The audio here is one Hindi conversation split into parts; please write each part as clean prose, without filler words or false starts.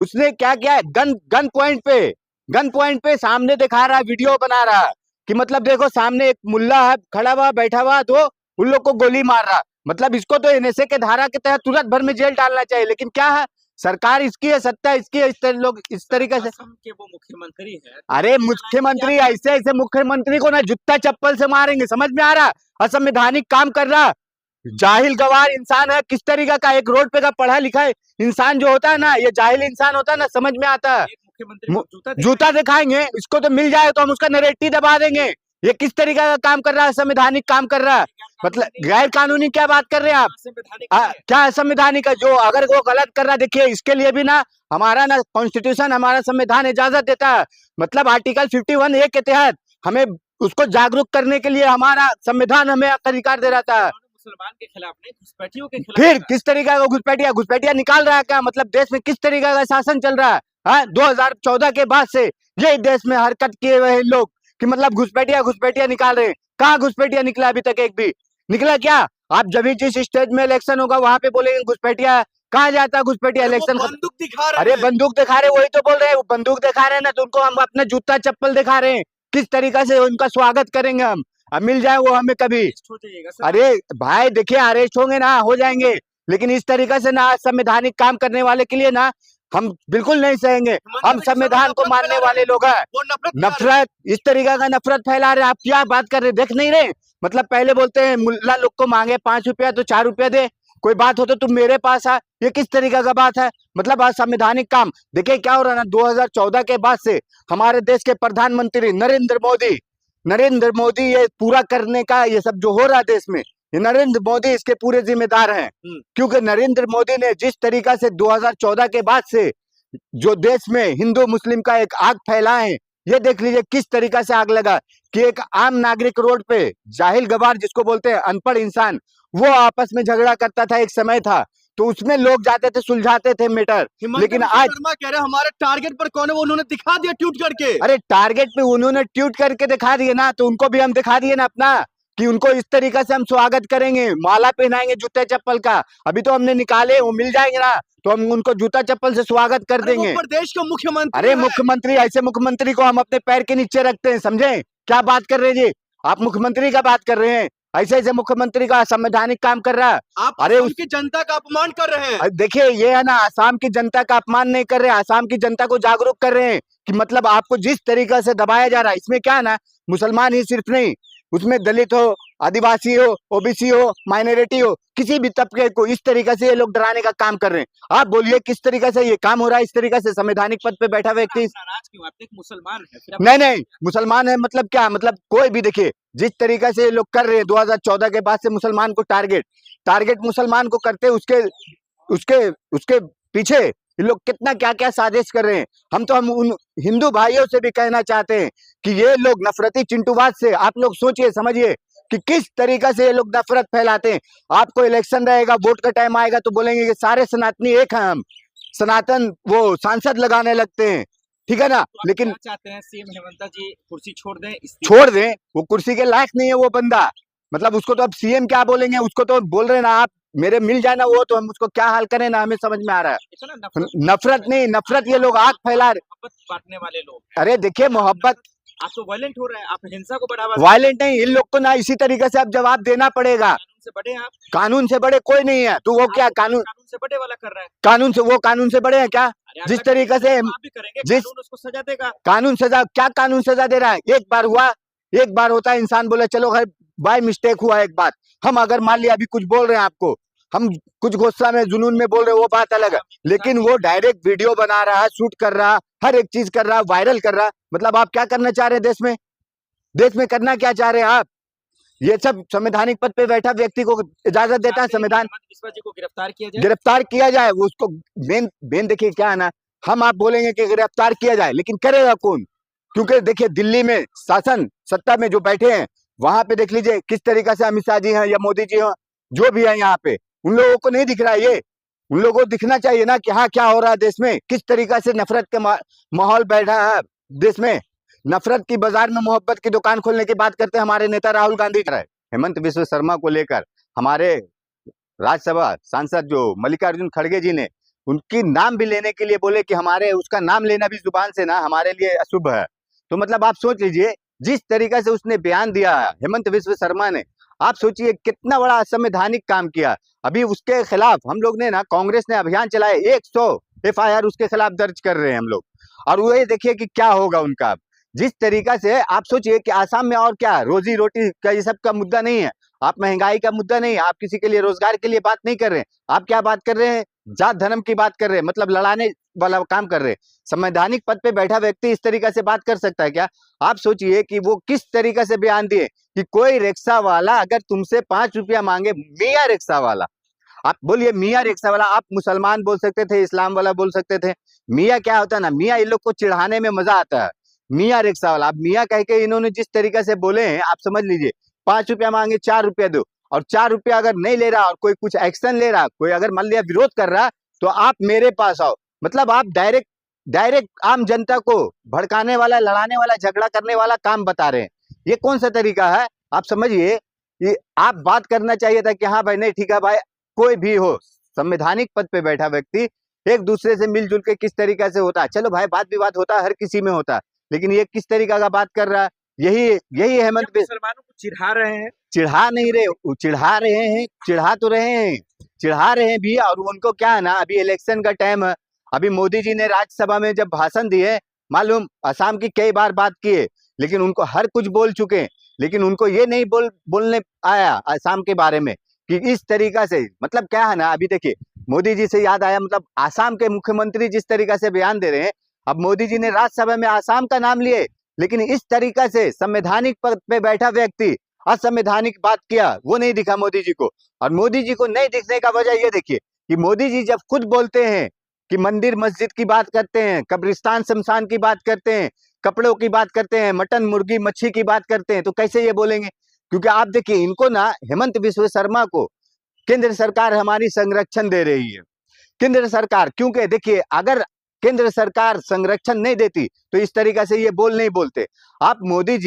उसने क्या किया है, गन पॉइंट पे सामने दिखा रहा है, वीडियो बना रहा है कि मतलब देखो सामने एक मुल्ला है खड़ा हुआ बैठा हुआ, तो उन लोग को गोली मार रहा। मतलब इसको तो एनएसए के धारा के तहत तुरंत भर में जेल डालना चाहिए, लेकिन क्या है, सरकार इसकी है, सत्ता इसकी है, लोग इस तरीके से। असम के वो मुख्यमंत्री है, तो अरे मुख्यमंत्री ऐसे ऐसे मुख्यमंत्री को ना जूता चप्पल से मारेंगे, समझ में आ रहा? असंवैधानिक काम कर रहा, जाहिल गवार इंसान है। किस तरीके का एक रोड पे का पढ़ा लिखा है इंसान जो होता है ना, ये जाहिल इंसान होता है ना, समझ में आता है। मुख्यमंत्री को जूता दिखाएंगे, इसको तो मिल जाए तो हम उसका नरेटिव दबा देंगे। ये किस तरीके का काम कर रहा है, संवैधानिक काम कर रहा है। मतलब गैर कानूनी क्या बात कर रहे हैं आप? क्या संवैधानिक है? जो अगर वो गलत कर रहा है, देखिए इसके लिए भी ना हमारा ना कॉन्स्टिट्यूशन, हमारा संविधान इजाजत देता है। मतलब आर्टिकल 51A के तहत हमें उसको जागरूक करने के लिए हमारा संविधान हमें अधिकार दे रहा था। मुसलमान के खिलाफ नहीं, घुसपैठियों के खिलाफ। फिर किस तरीके का घुसपैठिया निकाल रहा है क्या? मतलब देश में किस तरीके का शासन चल रहा है? 2014 के बाद से ये देश में हरकत किए हुए लोग कि मतलब घुसपैठिया निकाल रहे हैं। कहाँ घुसपैठिया निकला? अभी तक एक भी निकला क्या? आप जब भी जिस स्टेज में इलेक्शन होगा वहां पे बोलेंगे घुसपैठिया। कहाँ जाता है घुसपैठिया? इलेक्शन बंदूक दिखा रहे अरे हैं। बंदूक दिखा रहे, वही तो बोल रहे हैं, बंदूक दिखा रहे हैं ना, तो उनको हम अपना जूता चप्पल दिखा रहे हैं। किस तरीका से उनका स्वागत करेंगे हम? अब मिल जाए वो हमें कभी। अरे भाई देखिए, अरेस्ट होंगे ना, हो जाएंगे, लेकिन इस तरीके से ना संवैधानिक काम करने वाले के लिए ना हम बिल्कुल नहीं सहेंगे। हम संविधान को मानने वाले लोग हैं। नफरत, इस तरीके का नफरत फैला रहे। आप क्या बात कर रहे, देख नहीं रहे? मतलब पहले बोलते हैं मुल्ला लोग को मांगे 5 रुपया तो 4 रुपया दे, कोई बात हो तो तुम मेरे पास आ। ये किस तरीके का बात है? मतलब असंवैधानिक काम। देखिए क्या हो रहा है ना, 2014 के बाद से हमारे देश के प्रधानमंत्री नरेंद्र मोदी ये पूरा करने का, ये सब जो हो रहा है देश में, ये नरेंद्र मोदी इसके पूरे जिम्मेदार हैं। क्योंकि नरेंद्र मोदी ने जिस तरीका से 2014 के बाद से जो देश में हिंदू मुस्लिम का एक आग फैला है, ये देख लीजिए किस तरीका से आग लगा कि एक आम नागरिक रोड पे, जाहिल गवार जिसको बोलते हैं, अनपढ़ इंसान, वो आपस में झगड़ा करता था। एक समय था तो उसमें लोग जाते थे, सुलझाते थे मैटर। लेकिन आज कह रहे हमारे टारगेट पर कौन है, वो उन्होंने दिखा दिया ट्वीट करके। अरे टारगेट पे उन्होंने ट्वीट करके दिखा दिए ना, तो उनको भी हम दिखा दिए ना अपना, कि उनको इस तरीके से हम स्वागत करेंगे, माला पहनाएंगे जूते चप्पल का। अभी तो हमने निकाले, वो मिल जाएंगे ना, तो हम उनको जूता चप्पल से स्वागत कर देंगे। प्रदेश का मुख्यमंत्री। अरे मुख्यमंत्री, ऐसे मुख्यमंत्री को हम अपने पैर के नीचे रखते हैं, समझे? क्या बात कर रहे हैं जी? आप मुख्यमंत्री का बात कर रहे हैं, ऐसे ऐसे मुख्यमंत्री का संवैधानिक काम कर रहा है। आप अरे उसकी जनता का अपमान कर रहे हैं। देखिए ये है ना, आसाम की जनता का अपमान नहीं कर रहे, आसाम की जनता को जागरूक कर रहे हैं कि मतलब आपको जिस तरीके से दबाया जा रहा है, इसमें क्या है ना, मुसलमान ही सिर्फ नहीं, उसमें दलित हो, आदिवासी हो, ओबीसी हो, माइनॉरिटी हो, किसी भी तबके को इस तरीके से ये लोग डराने का काम कर रहे हैं। आप बोलिए किस तरीके से ये काम हो रहा है? इस तरीके से संवैधानिक पद पे बैठा व्यक्ति नाराज क्यों? आप एक मुसलमान है। नहीं मुसलमान है मतलब क्या? मतलब कोई भी देखिए, जिस तरीके से ये लोग कर रहे हैं 2014 के बाद से मुसलमान को टारगेट मुसलमान को करते, उसके उसके उसके पीछे ये लोग कितना क्या क्या साजिश कर रहे हैं। हम उन हिंदू भाइयों से भी कहना चाहते हैं कि ये लोग नफरती चिंटूवाद से आप लोग सोचिए समझिए कि किस तरीका से ये लोग नफरत फैलाते हैं। आपको इलेक्शन रहेगा, वोट का टाइम आएगा तो बोलेंगे कि सारे सनातनी एक हैं, हम सनातन वो सांसद लगाने लगते हैं, ठीक है ना। तो लेकिन चाहते हैं सीएम हेमंत जी कुर्सी छोड़ दें, वो कुर्सी के लायक नहीं है वो बंदा। मतलब उसको तो अब सीएम क्या बोलेंगे, उसको तो बोल रहे ना आप मेरे मिल जाए ना वो, तो हम उसको क्या हाल करें ना, हमें समझ में आ रहा है। नफरत नहीं, नफरत ये लोग आग फैला रहे, बांटने वाले लोग। अरे देखिए मोहब्बत, आप तो वायलेंट हो रहे हैं, आप हिंसा को बढ़ावा। वायलेंट नहीं, इन लोग को ना इसी तरीके से अब जवाब देना पड़ेगा। कानून से बड़े आप, कानून से बड़े कोई नहीं है, तो वो क्या कानून से बड़े वाला कर रहा है? कानून से बड़े हैं क्या? जिस तरीके से जिस उसको सजा देगा, कानून सजा, क्या कानून सजा दे रहा है? एक बार हुआ, एक बार होता है, इंसान बोले चलो भाई बाय मिस्टेक हुआ एक बात। हम अगर मान लिया अभी कुछ बोल रहे हैं आपको, हम कुछ गुस्सा में जुनून में बोल रहे हैं, वो बात अलग है, लेकिन वो डायरेक्ट वीडियो बना रहा है, शूट कर रहा है, हर एक चीज कर रहा है, वायरल कर रहा है। मतलब आप क्या करना चाह रहे हैं देश में? देश में करना क्या चाह रहे हैं आप? ये सब संवैधानिक पद पे बैठा व्यक्ति को इजाजत देता है संविधान। बिस्वा जी को गिरफ्तार किया जाए, वो उसको मेन देखिए क्या है ना, हम आप बोलेंगे कि गिरफ्तार किया जाए, लेकिन करेगा कौन? क्योंकि देखिए दिल्ली में शासन सत्ता में जो बैठे हैं, वहां पे देख लीजिए किस तरीका से अमित शाह जी हैं या मोदी जी हैं, जो भी है यहाँ पे, उन लोगों को नहीं दिख रहा है ये। उन लोगों को दिखना चाहिए ना कि हाँ क्या हो रहा है देश में, किस तरीका से नफरत के माहौल बैठा है देश में। नफरत की बाजार में मोहब्बत की दुकान खोलने की बात करते हैं हमारे नेता राहुल गांधी। हेमंत बिस्वा शर्मा को लेकर हमारे राज्यसभा सांसद जो मल्लिकार्जुन खड़गे जी ने उनकी नाम भी लेने के लिए बोले कि हमारे उसका नाम लेना भी जुबान से ना हमारे लिए अशुभ है। तो मतलब आप सोच लीजिए जिस तरीका से उसने बयान दिया हेमंत विश्व शर्मा ने, आप सोचिए कितना बड़ा असंवैधानिक काम किया। अभी उसके खिलाफ हम लोग ने ना, कांग्रेस ने अभियान चलाया, 100 FIR उसके खिलाफ दर्ज कर रहे हैं हम लोग। और वो ये देखिए कि क्या होगा उनका। जिस तरीका से आप सोचिए कि आसाम में और क्या रोजी रोटी का ये सब का मुद्दा नहीं है, आप महंगाई का मुद्दा नहीं है, आप किसी के लिए रोजगार के लिए बात नहीं कर रहे हैं, आप क्या बात कर रहे हैं, जात धर्म की बात कर रहे हैं, मतलब लड़ाने वाला काम कर रहे हैं। संवैधानिक पद पे बैठा व्यक्ति इस तरीका से बात कर सकता है क्या? आप सोचिए कि वो किस तरीका से बयान दिए कि कोई रिक्शा वाला अगर तुमसे 5 रुपया मांगे, मियाँ रिक्शा वाला, आप बोलिए मियाँ रिक्शा वाला, आप मुसलमान बोल सकते थे, इस्लाम वाला बोल सकते थे, मियाँ क्या होता है ना, मियाँ इन लोग को चिढ़ाने में मजा आता है। मियाँ रिक्शा वाला, आप मियाँ कह के इन्होंने जिस तरीके से बोले हैं, आप समझ लीजिए 5 रुपया मांगे 4 रुपया दो, और 4 रुपया अगर नहीं ले रहा और कोई कुछ एक्शन ले रहा, कोई अगर मान लिया विरोध कर रहा, तो आप मेरे पास आओ। मतलब आप डायरेक्ट डायरेक्ट आम जनता को भड़काने वाला, लड़ाने वाला, झगड़ा करने वाला काम बता रहे हैं। ये कौन सा तरीका है? आप समझिए कि आप बात करना चाहिए था कि हाँ भाई, नहीं ठीक है भाई, कोई भी हो संवैधानिक पद पे बैठा व्यक्ति एक दूसरे से मिलजुल के किस तरीके से होता है, चलो भाई बात विवाद होता है, हर किसी में होता है, लेकिन ये किस तरीका का बात कर रहा है? यही यही हेमंत मुसलमानों को चिढ़ा रहे हैं। चिढ़ा नहीं रहे, चिढ़ा रहे हैं, चिढ़ा तो रहे हैं, चिढ़ा रहे हैं भी। और उनको क्या है ना, अभी इलेक्शन का टाइम है, अभी मोदी जी ने राज्यसभा में जब भाषण दिए, मालूम असम की कई बार बात किए, लेकिन उनको हर कुछ बोल चुके, लेकिन उनको ये नहीं बोलने आया असम के बारे में कि इस तरीका से, मतलब क्या है ना, अभी देखिए मोदी जी से याद आया, मतलब आसाम के मुख्यमंत्री जिस तरीका से बयान दे रहे हैं, अब मोदी जी ने राज्यसभा में आसाम का नाम लिए, लेकिन इस तरीका से संवैधानिक पद पे बैठा व्यक्ति असंवैधानिक बात किया, वो नहीं दिखा मोदी जी को। और मोदी जी को नहीं दिखने का वजह ये देखिए कि मोदी जी जब खुद बोलते हैं कि मंदिर मस्जिद की बात करते हैं, कब्रिस्तान शमशान की बात करते हैं, कपड़ों की बात करते हैं, मटन मुर्गी मच्छी की बात करते हैं, तो कैसे ये बोलेंगे? क्योंकि आप देखिए इनको ना, हेमंत विश्व शर्मा को केंद्र सरकार हमारी संरक्षण दे रही है, केंद्र सरकार, क्योंकि देखिए अगर केंद्र सरकार संरक्षण नहीं देती तो इस तरीका से ये नहीं बोलते। आप मोदी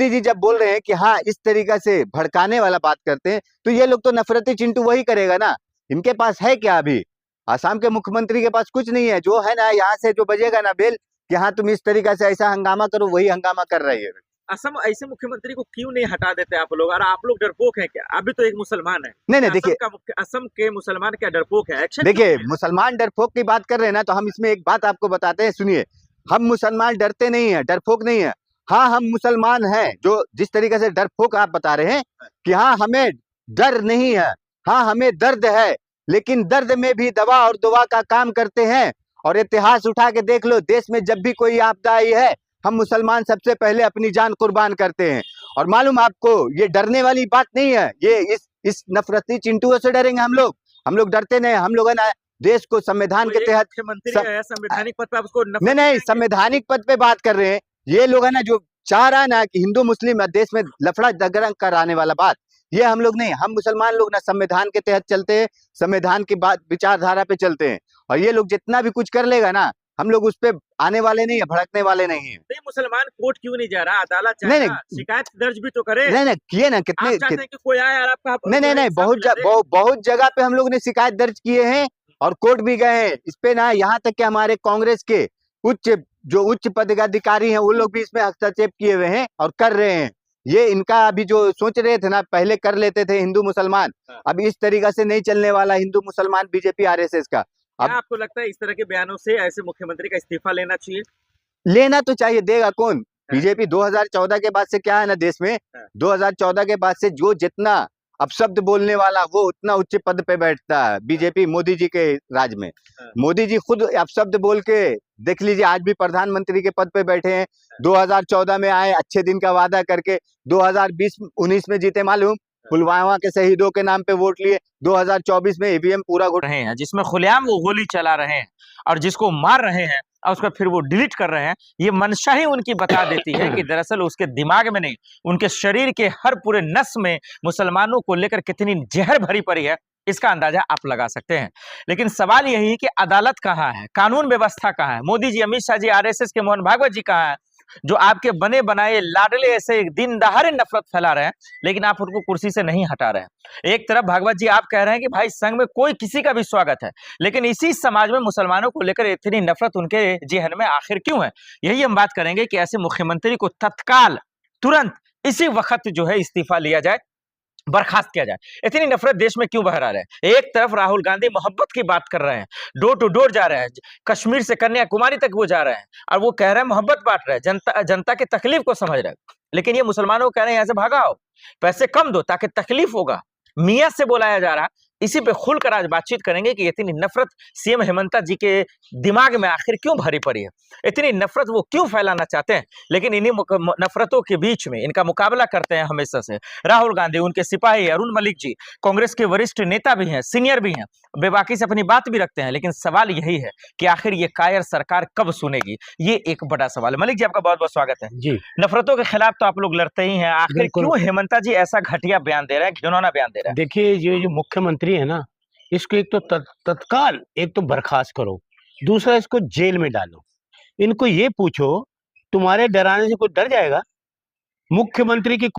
जी जब बोल रहे हैं कि हाँ इस तरीका से भड़काने वाला बात करते हैं, तो ये लोग तो नफरती चिंटू वही करेगा ना। इनके पास है क्या? अभी आसाम के मुख्यमंत्री के पास कुछ नहीं है, जो है ना यहाँ से जो बजेगा ना बेल कि हाँ तुम इस तरीका से ऐसा हंगामा करो, वही हंगामा कर रही है। असम ऐसे मुख्यमंत्री को क्यों नहीं हटा देते आप लोग? और आप लोग डरपोक हैं क्या? अभी तो एक मुसलमान है, नहीं देखिए, असम के मुसलमान क्या डरपोक है? देखिए मुसलमान डरपोक की बात कर रहे हैं ना, तो हम इसमें एक बात आपको बताते हैं, सुनिए। हम मुसलमान डरते नहीं है, डरपोक नहीं है। हाँ हम मुसलमान हैं, जो जिस तरीके से डरपोक आप बता रहे हैं कि हाँ हमें डर नहीं है, हाँ हमें दर्द है, लेकिन दर्द में भी दवा और दुआ का काम करते हैं। और इतिहास उठा के देख लो, देश में जब भी कोई आपदा आई है, हम मुसलमान सबसे पहले अपनी जान कुर्बान करते हैं। और मालूम आपको, ये डरने वाली बात नहीं है, ये इस नफरती चिंटुओं से डरेंगे हम लोग डरते नहीं। हम लोग है ना देश को संविधान के तहत संवैधानिक पद पे उसको नहीं संवैधानिक पद पे बात कर रहे हैं। ये लोग है ना जो चाह रहा है ना कि हिंदू मुस्लिम देश में लफड़ा झगड़ा कराने वाला बात, ये हम लोग नहीं, हम मुसलमान लोग ना संविधान के तहत चलते हैं, संविधान की बात विचारधारा पे चलते हैं। और ये लोग जितना भी कुछ कर लेगा ना, हम लोग उस पे आने वाले नहीं है, भड़कने वाले नहीं है। नहीं मुसलमान कोर्ट क्यों नहीं जा रहा? अदालत नहीं शिकायत दर्ज भी तो करे। नहीं किए ना, कितने कि कोई आए और आपका नहीं बहुत जगह पे हम लोग ने शिकायत दर्ज किए हैं और कोर्ट भी गए हैं इस पे ना। यहाँ तक कि हमारे कांग्रेस के उच्च पदाधिकारी हैं, वो लोग भी इसमें हस्तक्षेप किए हुए हैं और कर रहे हैं। ये इनका अभी जो सोच रहे थे ना, पहले कर लेते थे हिंदू मुसलमान, अब इस तरीका से नहीं चलने वाला हिंदू मुसलमान बीजेपी RSS का। अब आपको लगता है इस तरह के बयानों से ऐसे मुख्यमंत्री का इस्तीफा लेना चाहिए? लेना तो चाहिए, देगा कौन? बीजेपी 2014 के बाद से क्या है ना, देश में 2014 के बाद से जो जितना अपशब्द बोलने वाला वो उतना उच्च पद पे बैठता है बीजेपी मोदी जी के राज में। मोदी जी खुद अपशब्द बोल के देख लीजिए, आज भी प्रधानमंत्री के पद पे बैठे हैं। 2014 में आए अच्छे दिन का वादा करके, 2020-19 में जीते, मालूम पुलवामा के शहीदों के नाम पे वोट लिए, 2024 में EVM पूरा घोट रहे हैं, जिसमें खुलेआम वो गोली चला रहे हैं और जिसको मार रहे हैं और उसका फिर वो डिलीट कर रहे हैं। ये मंशा ही उनकी बता देती है कि दरअसल उसके दिमाग में नहीं, उनके शरीर के हर पूरे नस में मुसलमानों को लेकर कितनी जहर भरी पड़ी है, इसका अंदाजा आप लगा सकते हैं। लेकिन सवाल यही है कि अदालत कहाँ है, कानून व्यवस्था कहाँ है? मोदी जी, अमित शाह जी, RSS के मोहन भागवत जी कहाँ है? जो आपके बने बनाए लाडले ऐसे दिन दहाड़े नफरत फैला रहे हैं, लेकिन आप उनको कुर्सी से नहीं हटा रहे हैं। एक तरफ भागवत जी आप कह रहे हैं कि भाई संघ में कोई किसी का भी स्वागत है, लेकिन इसी समाज में मुसलमानों को लेकर इतनी नफरत उनके जेहन में आखिर क्यों है? यही हम बात करेंगे कि ऐसे मुख्यमंत्री को तत्काल तुरंत इसी वक्त जो है इस्तीफा लिया जाए, बर्खास्त किया जाए। इतनी नफरत देश में क्यों बहरा रहे हैं? एक तरफ राहुल गांधी मोहब्बत की बात कर रहे हैं, डोर टू डोर जा रहे हैं, कश्मीर से कन्याकुमारी तक वो जा रहे हैं और वो कह रहे हैं मोहब्बत बांट रहे हैं, जनता की तकलीफ को समझ रहे हैं। लेकिन ये मुसलमानों को कह रहे हैं यहाँ से भागा आओ, पैसे कम दो ताकि तकलीफ होगा। मियाँ से बुलाया जा रहा, इसी पे खुलकर आज बातचीत करेंगे कि इतनी नफरत सीएम हेमंता जी के दिमाग में आखिर क्यों भरी पड़ी है, इतनी नफरत वो क्यों फैलाना चाहते हैं। लेकिन इन्हीं नफरतों के बीच में इनका मुकाबला करते हैं हमेशा से राहुल गांधी, उनके सिपाही अरुण मलिक जी, कांग्रेस के वरिष्ठ नेता भी हैं, सीनियर भी हैं, बेबाकी से अपनी बात भी रखते हैं। लेकिन सवाल यही है कि आखिर ये कायर सरकार कब सुनेगी, ये एक बड़ा सवाल है। मलिक जी आपका बहुत बहुत स्वागत है जी। नफरतों के खिलाफ तो आप लोग लड़ते ही हैं, आखिर बिल्कुल। क्यों हेमंता जी ऐसा घटिया बयान दे रहे हैं, घिनौना बयान दे रहे हैं? देखिए ये जो मुख्यमंत्री है ना, इसको एक तो तत्काल एक तो बर्खास्त करो, दूसरा इसको जेल में डालो। इनको ये पूछो तुम्हारे डराने से कोई डर जाएगा? मुख्यमंत्री की